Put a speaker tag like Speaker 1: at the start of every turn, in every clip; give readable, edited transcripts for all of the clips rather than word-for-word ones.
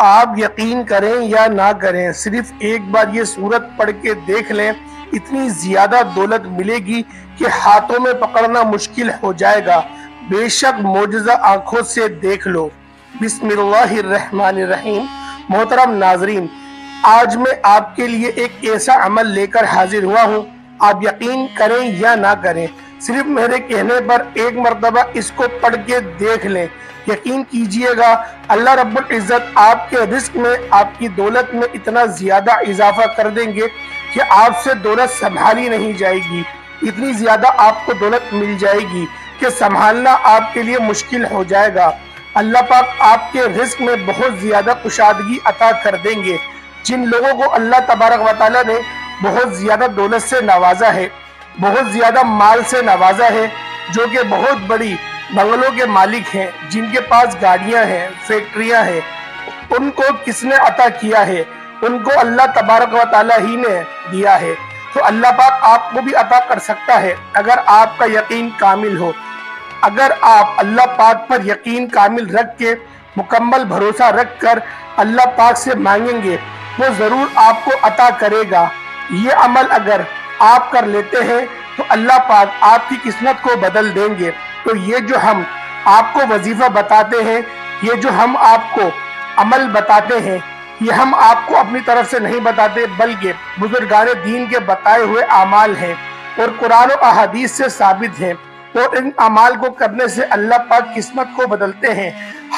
Speaker 1: آپ یقین کریں یا نہ کریں، صرف ایک بار یہ سورت پڑھ کے دیکھ لیں، اتنی زیادہ دولت ملے گی کہ ہاتھوں میں پکڑنا مشکل ہو جائے گا۔ بے شک معجزہ آنکھوں سے دیکھ لو۔ بسم اللہ الرحمن الرحیم۔ محترم ناظرین، آج میں آپ کے لیے ایک ایسا عمل لے کر حاضر ہوا ہوں، آپ یقین کریں یا نہ کریں، صرف میرے کہنے پر ایک مرتبہ اس کو پڑھ کے دیکھ لیں، یقین کیجئے گا اللہ رب العزت آپ کے رزق میں، آپ کی دولت میں اتنا زیادہ اضافہ کر دیں گے کہ آپ سے دولت سنبھالی نہیں جائے گی۔ اتنی زیادہ آپ کو دولت مل جائے گی کہ سنبھالنا آپ کے لیے مشکل ہو جائے گا۔ اللہ پاک آپ کے رزق میں بہت زیادہ کشادگی عطا کر دیں گے۔ جن لوگوں کو اللہ تبارک و تعالیٰ نے بہت زیادہ دولت سے نوازا ہے، بہت زیادہ مال سے نوازا ہے، جو کہ بہت بڑی بنگلوں کے مالک ہیں، جن کے پاس گاڑیاں ہیں، فیکٹریاں ہیں، ان کو کس نے عطا کیا ہے؟ ان کو اللہ تبارک و تعالیٰ ہی نے دیا ہے۔ تو اللہ پاک آپ کو بھی عطا کر سکتا ہے اگر آپ کا یقین کامل ہو۔ اگر آپ اللہ پاک پر یقین کامل رکھ کے، مکمل بھروسہ رکھ کر اللہ پاک سے مانگیں گے، وہ ضرور آپ کو عطا کرے گا۔ یہ عمل اگر آپ کر لیتے ہیں تو اللہ پاک آپ کی قسمت کو بدل دیں گے۔ تو یہ جو ہم آپ کو وظیفہ بتاتے ہیں، یہ جو ہم آپ کو عمل بتاتے ہیں، یہ ہم آپ کو اپنی طرف سے نہیں بتاتے، بلکہ بزرگان دین کے بتائے ہوئے اعمال ہیں اور قرآن و احادیث سے ثابت ہیں، اور ان اعمال کو کرنے سے اللہ پاک قسمت کو بدلتے ہیں،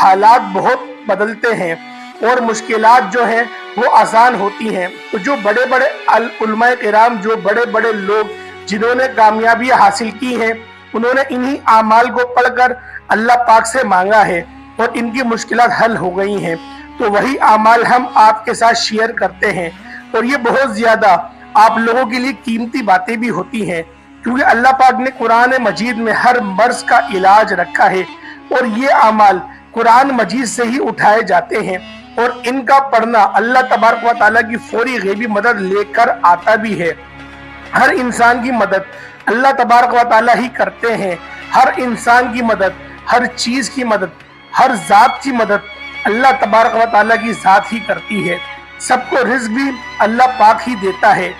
Speaker 1: حالات بہت بدلتے ہیں اور مشکلات جو ہیں وہ آسان ہوتی ہیں۔ تو جو بڑے بڑے علماء کرام، جو بڑے بڑے لوگ جنہوں نے کامیابیاں حاصل کی ہیں، انہوں نے انہی اعمال کو پڑھ کر اللہ پاک سے مانگا ہے اور ان کی مشکلات حل ہو گئی ہیں۔ تو وہی اعمال ہم آپ کے ساتھ شیئر کرتے ہیں، اور یہ بہت زیادہ آپ لوگوں کے لیے قیمتی باتیں بھی ہوتی ہیں، کیونکہ اللہ پاک نے قرآن مجید میں ہر مرض کا علاج رکھا ہے، اور یہ اعمال قرآن مجید سے ہی اٹھائے جاتے ہیں، اور ان کا پڑھنا اللہ تبارک و تعالیٰ کی فوری غیبی مدد لے کر آتا بھی ہے۔ ہر انسان کی مدد اللہ تبارک و تعالیٰ ہی کرتے ہیں، ہر انسان کی مدد، ہر چیز کی مدد، ہر ذات کی مدد اللہ تبارک و تعالیٰ کی ذات ہی کرتی ہے۔ سب کو رزق بھی اللہ پاک ہی دیتا ہے،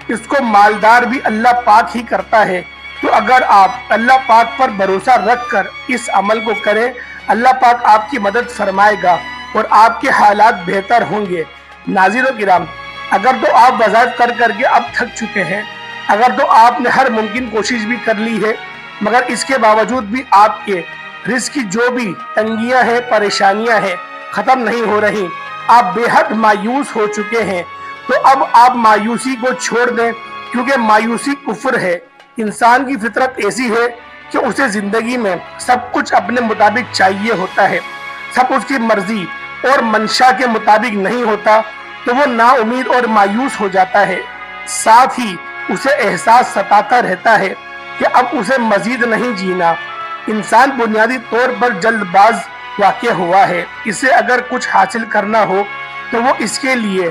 Speaker 1: اس کو مالدار بھی اللہ پاک ہی کرتا ہے۔ تو اگر آپ اللہ پاک پر بھروسہ رکھ کر اس عمل کو کریں، اللہ پاک آپ کی مدد فرمائے گا اور آپ کے حالات بہتر ہوں گے۔ ناظرین و کرام، اگر تو آپ وظائف کر کر کے اب تھک چکے ہیں، اگر تو آپ نے ہر ممکن کوشش بھی کر لی ہے، مگر اس کے باوجود بھی آپ کے رزق کی جو بھی تنگیاں ہیں، پریشانیاں ہیں، ختم نہیں ہو رہی، آپ بے حد مایوس ہو چکے ہیں، تو اب آپ مایوسی کو چھوڑ دیں، کیونکہ مایوسی کفر ہے۔ انسان کی فطرت ایسی ہے کہ اسے زندگی میں سب کچھ اپنے مطابق چاہیے ہوتا ہے، سب اس کی مرضی اور منشا کے مطابق نہیں ہوتا، تو وہ نا امید اور مایوس ہو جاتا ہے۔ ساتھ ہی اسے احساس ستاتا رہتا ہے کہ اب اسے مزید نہیں جینا۔ انسان بنیادی طور پر جلد باز واقع ہوا ہے، اسے اگر کچھ حاصل کرنا ہو تو وہ اس کے لیے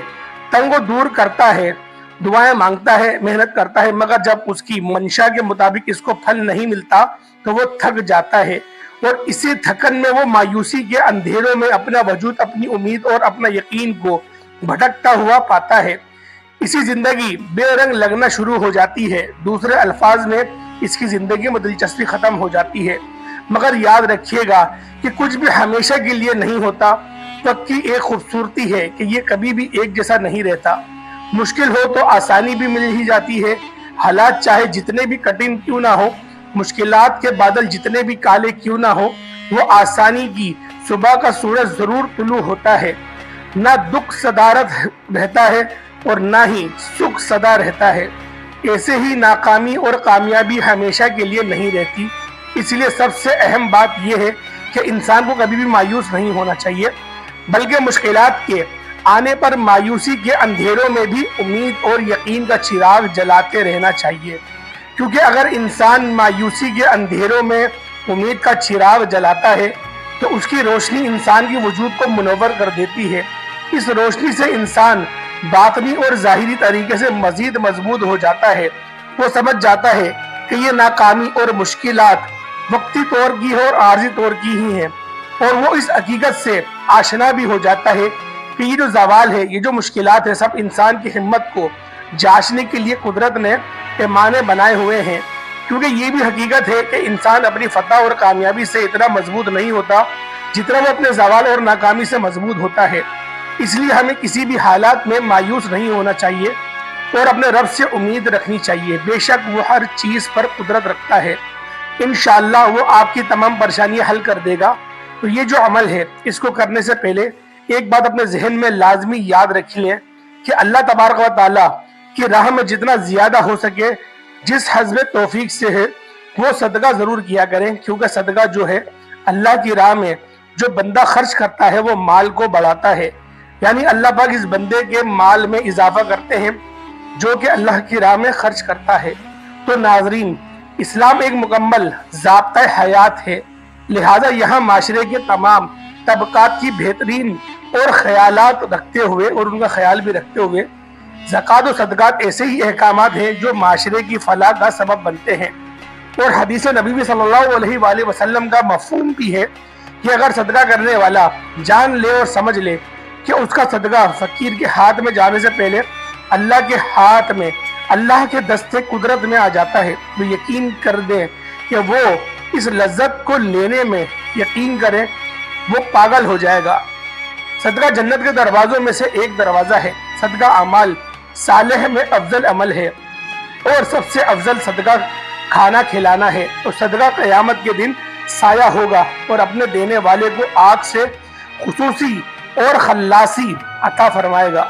Speaker 1: تنگ و دور کرتا ہے، دعائیں مانگتا ہے، محنت کرتا ہے، مگر جب اس کی منشا کے مطابق اس کو پھل نہیں ملتا تو وہ تھک جاتا ہے، اور اسی تھکن میں وہ مایوسی کے اندھیروں میں اپنا وجود، اپنی امید اور اپنا یقین کو بھٹکتا ہوا پاتا ہے۔ اسی زندگی بے رنگ لگنا شروع ہو جاتی ہے، دوسرے الفاظ میں اس کی زندگی میں دلچسپی ختم ہو جاتی ہے۔ مگر یاد رکھیے گا کہ کچھ بھی ہمیشہ کے لیے نہیں ہوتا۔ وقت کی ایک خوبصورتی ہے کہ یہ کبھی بھی ایک جیسا نہیں رہتا۔ مشکل ہو تو آسانی بھی مل ہی جاتی ہے۔ حالات چاہے جتنے بھی کٹھن کیوں نہ ہو، مشکلات کے بادل جتنے بھی کالے کیوں نہ ہو، وہ آسانی کی صبح کا سورج ضرور طلوع ہوتا ہے۔ نہ دکھ صدارت رہتا ہے اور نہ ہی سکھ صدا رہتا ہے۔ ایسے ہی ناکامی اور کامیابی ہمیشہ کے لیے نہیں رہتی۔ اس لیے سب سے اہم بات یہ ہے کہ انسان کو کبھی بھی مایوس نہیں ہونا چاہیے، بلکہ مشکلات کے آنے پر مایوسی کے اندھیروں میں بھی امید اور یقین کا چراغ جلاتے رہنا چاہیے، کیونکہ اگر انسان مایوسی کے اندھیروں میں امید کا چراغ جلاتا ہے تو اس کی روشنی انسان کی وجود کو منور کر دیتی ہے۔ اس روشنی سے انسان باطنی اور ظاہری طریقے سے مزید مضبوط ہو جاتا ہے۔ وہ سمجھ جاتا ہے کہ یہ ناکامی اور مشکلات وقتی طور کی اور عارضی طور کی ہی ہیں، اور وہ اس حقیقت سے آشنا بھی ہو جاتا ہے کہ یہ جو زوال ہے، یہ جو مشکلات ہے، سب انسان کی ہمت کو جانچنے کے لیے قدرت نے پیمانے بنائے ہوئے ہیں، کیونکہ یہ بھی حقیقت ہے کہ انسان اپنی فتح اور کامیابی سے اتنا مضبوط نہیں ہوتا جتنا وہ اپنے زوال اور ناکامی سے مضبوط ہوتا ہے۔ اس لیے ہمیں کسی بھی حالات میں مایوس نہیں ہونا چاہیے اور اپنے رب سے امید رکھنی چاہیے۔ بے شک وہ ہر چیز پر قدرت رکھتا ہے، انشاءاللہ وہ آپ کی تمام پریشانیاں حل کر دے گا۔ تو یہ جو عمل ہے، اس کو کرنے سے پہلے ایک بات اپنے ذہن میں لازمی یاد رکھ لیں کہ اللہ تبارک و تعالیٰ کی راہ میں جتنا زیادہ ہو سکے، جس حسب توفیق سے ہے، وہ صدقہ ضرور کیا کریں، کیونکہ صدقہ جو ہے اللہ کی راہ میں جو بندہ خرچ کرتا ہے وہ مال کو بڑھاتا ہے، یعنی اللہ پاک اس بندے کے مال میں اضافہ کرتے ہیں جو کہ اللہ کی راہ میں خرچ کرتا ہے۔ تو ناظرین، اسلام ایک مکمل ضابطۂ حیات ہے، لہٰذا یہاں معاشرے کے تمام طبقات کی بہترین اور خیالات رکھتے ہوئے اور ان کا خیال بھی رکھتے ہوئے زکوٰۃ و صدقات ایسے ہی احکامات ہیں جو معاشرے کی فلاح کا سبب بنتے ہیں۔ اور حدیث نبی بھی صلی اللہ علیہ وآلہ وسلم کا مفہوم بھی ہے کہ اگر صدقہ کرنے والا جان لے اور سمجھ لے کہ اس کا صدقہ فقیر کے ہاتھ میں جانے سے پہلے اللہ کے ہاتھ میں، اللہ کے دستے قدرت میں آ جاتا ہے، تو یقین کر دیں کہ وہ اس لذت کو لینے میں یقین کریں وہ پاگل ہو جائے گا۔ صدقہ جنت کے دروازوں میں سے ایک دروازہ ہے۔ صدقہ اعمال صالح میں افضل عمل ہے اور سب سے افضل صدقہ کھانا کھلانا ہے۔ اور صدقہ قیامت کے دن سایہ ہوگا اور اپنے دینے والے کو آگ سے خصوصی اور خلاصی عطا فرمائے گا۔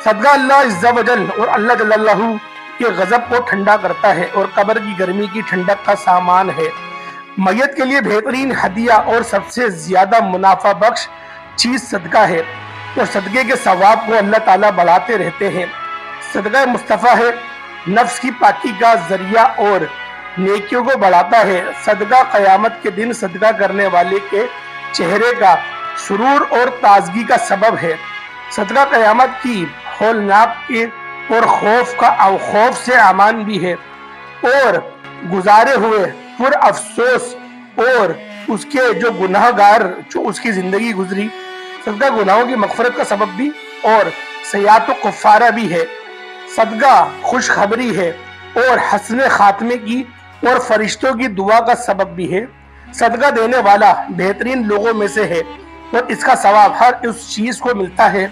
Speaker 1: صدقہ اللہ عز و جل اور اللہ جل اللہ کے غضب کو ٹھنڈا کرتا ہے اور قبر کی گرمی کی ٹھنڈک کا سامان ہے۔ میت کے لیے بہترین ہدیہ اور سب سے زیادہ منافع بخش چیز صدقہ ہے، اور صدقے کے ثواب کو اللہ تعالیٰ بڑھاتے رہتے ہیں۔ صدقہ مصطفیٰ ہے، نفس کی پاکی کا ذریعہ اور نیکیوں کو بڑھاتا ہے۔ صدقہ قیامت کے دن صدقہ کرنے والے کے چہرے کا سرور اور تازگی کا سبب ہے۔ صدقہ قیامت کی ہولناک کے اور خوف سے امان بھی ہے، اور گزارے ہوئے پر افسوس اور اس کے جو گناہ گار جو اس کی زندگی گزری، صدقہ گناہوں کی مغفرت کا سبب بھی اور سیئات و کفارہ بھی ہے۔ صدقہ خوشخبری ہے اور حسن خاتمے کی اور فرشتوں کی دعا کا سبب بھی ہے۔ صدقہ دینے والا بہترین لوگوں میں سے ہے اور اس کا ثواب ہر اس چیز کو ملتا ہے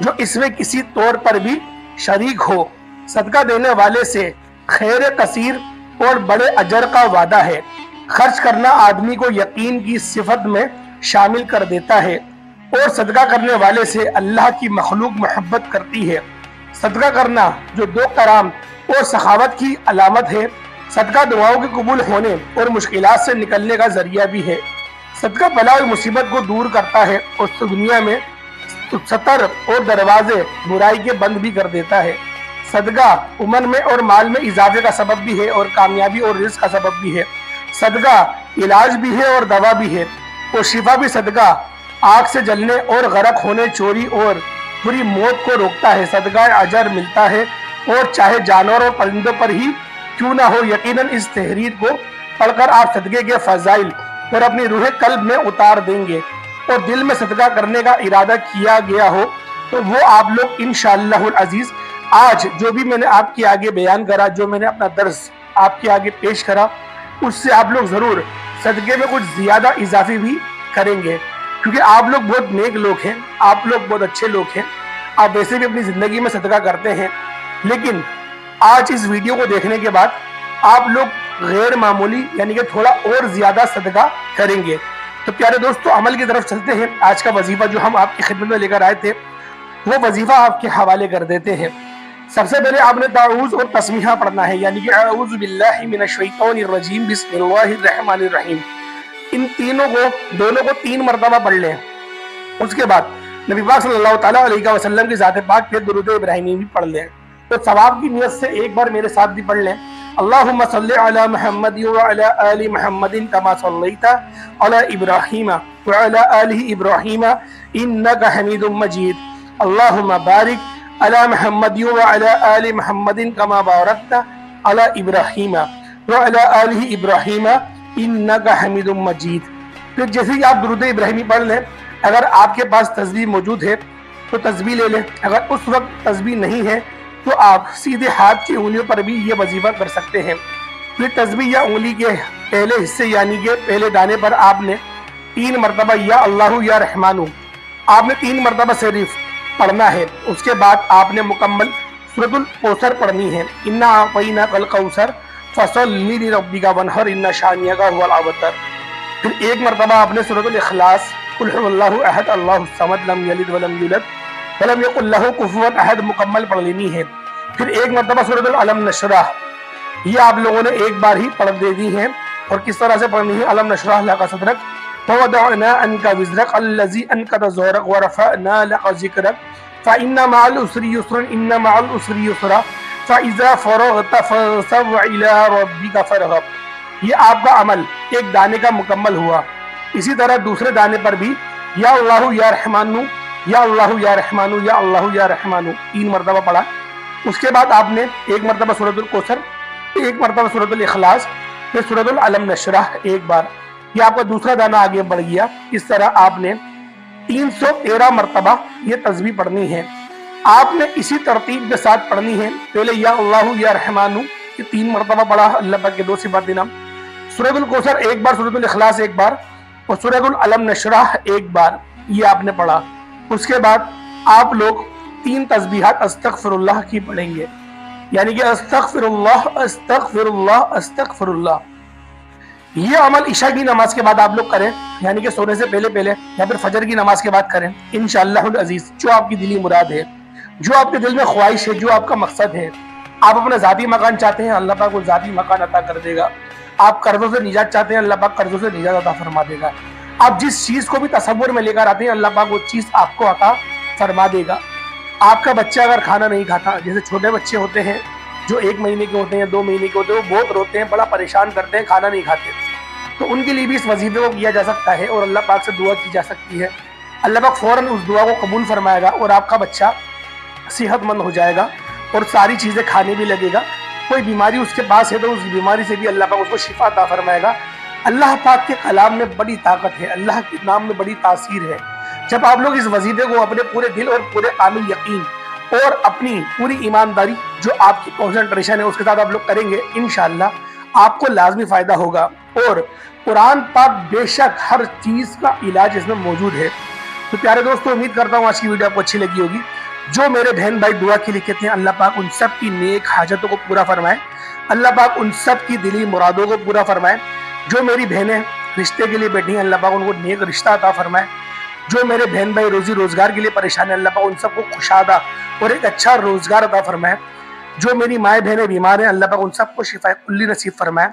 Speaker 1: جو اس میں کسی طور پر بھی شریک ہو۔ صدقہ دینے والے سے خیر کثیر اور بڑے اجر کا وعدہ ہے۔ خرچ کرنا آدمی کو یقین کی صفت میں شامل کر دیتا ہے، اور صدقہ کرنے والے سے اللہ کی مخلوق محبت کرتی ہے۔ صدقہ کرنا جو دو کرام اور سخاوت کی علامت ہے۔ صدقہ دعاؤں کے قبول ہونے اور مشکلات سے نکلنے کا ذریعہ بھی ہے۔ صدقہ بلا اور مصیبت کو دور کرتا ہے اور دنیا میں ستر اور دروازے برائی کے بند بھی کر دیتا ہے۔ صدقہ عمر میں اور مال میں اضافے کا سبب بھی ہے اور کامیابی اور رزق کا سبب بھی ہے۔ صدقہ علاج بھی ہے اور دوا بھی ہے، اور شفا بھی۔ صدقہ آگ سے جلنے اور غرق ہونے، چوری اور بری موت کو روکتا ہے۔ صدقہ اجر ملتا ہے، اور چاہے جانور اور پرندوں پر ہی کیوں نہ ہو۔ یقیناً اس تحریر کو پڑھ کر آپ صدقے کے فضائل اور اپنی روح قلب میں اتار دیں گے، اور دل میں صدقہ کرنے کا ارادہ کیا گیا ہو تو وہ آپ لوگ انشاءاللہ العزیز آج جو بھی میں نے آپ کے آگے بیان کرا، جو میں نے اپنا درس آپ کے آگے پیش کرا، اس سے آپ لوگ ضرور صدقے میں کچھ زیادہ اضافی بھی کریں گے، کیونکہ آپ لوگ بہت نیک لوگ ہیں، آپ لوگ بہت اچھے لوگ ہیں، آپ ویسے بھی اپنی زندگی میں صدقہ کرتے ہیں، لیکن آج اس ویڈیو کو دیکھنے کے بعد آپ لوگ غیر معمولی یعنی کہ تھوڑا اور زیادہ صدقہ کریں گے۔ تو پیارے دوستو، عمل کی طرف چلتے ہیں۔ آج کا وظیفہ جو ہم آپ کی خدمت میں لے کر آئے تھے، وہ وظیفہ آپ کے حوالے کر دیتے ہیں۔ سب سے پہلے آپ نے تعوذ اور تسمیہ پڑھنا ہے، یعنی کہ اعوذ باللہ من الشیطان الرجیم بسم اللہ الرحمن الرحیم۔ ان دونوں کو 3 مرتبہ پڑھ لیں۔ اس کے بعد نبی پاک صلی اللہ تعالیٰ علیہ وسلم کی ذات پاک پہ درود ابراہیمی بھی پڑھ لیں۔ تو ثواب کی نیت سے ایک بار میرے ساتھ بھی پڑھ لیں۔ اللہم صلی علی محمد وعلی آل محمد کما صلیت علی ابراہیم وعلی آل ابراہیم انک حمید مجید۔ اللہم بارک علی محمد وعلی آل محمد کما بارکت علی ابراہیم وعلی آل ابراہیم انک حمید مجید۔ پھر جیسے ہی آپ درود ابراہیمی پڑھ لیں، اگر آپ کے پاس تسبیح موجود ہے تو تسبیح لے لیں۔ اگر اس وقت تسبیح نہیں ہے تو آپ سیدھے ہاتھ کی انگلیوں پر بھی یہ وظیفہ کر سکتے ہیں۔ پھر تسبیح یا انگلی کے پہلے حصے یعنی کہ پہلے دانے پر آپ نے 3 مرتبہ یا اللہ یا رحمانو آپ نے 3 مرتبہ صرف پڑھنا ہے۔ اس کے بعد آپ نے مکمل سورۃ الکوثر پڑھنی ہے۔ انا اعطیناک الکوثر فصلی لربک وانحر ان شانئک هو الابتر۔ پھر 1 مرتبہ آپ نے سورۃ الاخلاص قل هو اللہ احد اللہ الصمد لم یلد ولم یولد ولم یکن لہ کفوا احد مکمل پڑھ لینی ہے۔ پھر 1 مرتبہ سورۃ العلم نشرح یہ آپ لوگوں نے ایک بار ہی پڑھ دے دی ہے۔ اور کس طرح سے پڑھنی ہے؟ علم نشرح لک صدرک ووضعنا عنک وزرک الذی انقض ظہرک ورفعنا لک ذکرک فإن مع العسر یسرا ان مع العسر یسرا فإذا فرغت فانصب إلى ربك فارغب۔ یہ آپ کا عمل ایک دانے کا مکمل ہوا۔ اسی طرح دوسرے دانے پر بھی یا اللہ یا رحمانو یا اللہ یا رحمانو یا اللہ یا رحمانو 3 مرتبہ پڑھا۔ اس کے بعد آپ نے 1 مرتبہ سورۃ الکوثر، 1 مرتبہ سورۃ الاخلاص، پھر سورۃ العلم نشرح ایک بار۔ یہ آپ کا دوسرا دانہ آگے بڑھ گیا۔ اس طرح آپ نے 313 مرتبہ یہ تسبیح پڑھنی ہے۔ آپ نے اسی ترتیب کے ساتھ پڑھنی ہے۔ پہلے یا اللہ یا رحمانو یہ 3 مرتبہ پڑھا، اللہ پاک کے 2 صفات نام، سورۃ الکوثر ایک بار، سورۃ الاخلاص ایک بار اور سورۃ العلم نشرح ایک بار، یہ آپ نے پڑھا۔ اس کے بعد آپ لوگ 3 تسبیحات استغفر اللہ کی پڑھیں گے، یعنی کہ استغفر اللہ استغفر اللہ استغفر اللہ۔ یہ عمل عشاء کی نماز کے بعد آپ لوگ کریں، یعنی کہ سونے سے پہلے یا پھر فجر کی نماز کے بعد کریں انشاءاللہ العزیز۔ جو آپ کی دلی مراد ہے، جو آپ کے دل میں خواہش ہے، جو آپ کا مقصد ہے، آپ اپنا ذاتی مکان چاہتے ہیں، اللہ پاک وہ ذاتی مکان عطا کر دے گا۔ آپ قرضوں سے نجات چاہتے ہیں، اللہ پاک قرضوں سے نجات عطا فرما دے گا۔ آپ جس چیز کو بھی تصور میں لے کر آتے ہیں، اللہ پاک وہ چیز آپ کو عطا فرما دے گا۔ آپ کا بچہ اگر کھانا نہیں کھاتا، جیسے چھوٹے بچے ہوتے ہیں جو 1 مہینے کے ہوتے ہیں، 2 مہینے کے ہوتے ہیں، وہ بہت روتے ہیں، بڑا پریشان کرتے ہیں، کھانا نہیں کھاتے، تو ان کے لیے بھی اس وظیفے کو کیا جا سکتا ہے اور اللہ پاک سے دعا کی جا سکتی ہے۔ اللہ پاک فوراً اس دعا کو قبول فرمائے گا اور آپ کا بچہ صحت مند ہو جائے گا اور ساری چیزیں کھانے بھی لگے گا۔ کوئی بیماری اس کے پاس ہے تو اس بیماری سے بھی اللہ پاک اس کو شفا عطا فرمائے گا۔ اللہ پاک کے کلام میں بڑی طاقت ہے، اللہ کے نام میں بڑی تاثیر ہے۔ جب آپ لوگ اس وظیفے کو اپنے پورے دل اور پورے کامل یقین اور اپنی پوری ایمانداری جو آپ کی کنسنٹریشن ہے اس کے ساتھ آپ لوگ کریں گے، انشاءاللہ آپ کو لازمی فائدہ ہوگا۔ اور قرآن پاک بے شک ہر چیز کا علاج اس میں موجود ہے۔ تو پیارے دوستو، امید کرتا ہوں آج کی ویڈیو آپ کو اچھی لگی ہوگی۔ جو میرے بہن بھائی دعا کے لیے کہتے ہیں، اللہ پاک ان سب کی نیک حاجتوں کو پورا فرمائے، اللہ پاک ان سب کی دلی مرادوں کو پورا فرمائے۔ جو میری بہنیں رشتے کے لیے بیٹھی ہیں، اللہ پاک ان کو نیک رشتہ عطا فرمائے۔ جو میرے بہن بھائی روزی روزگار کے لیے پریشان ہیں، اللہ پاک ان سب کو کشادہ اور ایک اچھا روزگار عطا فرمائے۔ جو میری مائیں بہنیں بیمار ہیں، اللہ پاک ان سب کو شفا کلی نصیب فرمائے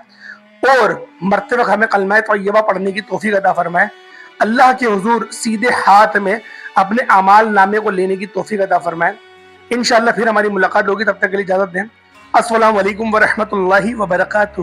Speaker 1: اور مرتے وقت ہمیں کلمہ طیبہ پڑھنے کی توفیق عطا فرمائے۔ اللہ کے حضور سیدھے ہاتھ میں اپنے اعمال نامے کو لینے کی توفیق عطا فرمائے۔ انشاءاللہ پھر ہماری ملاقات ہوگی، تب تک کے لیے اجازت دیں۔ السلام علیکم ورحمۃ اللہ وبرکاتہ۔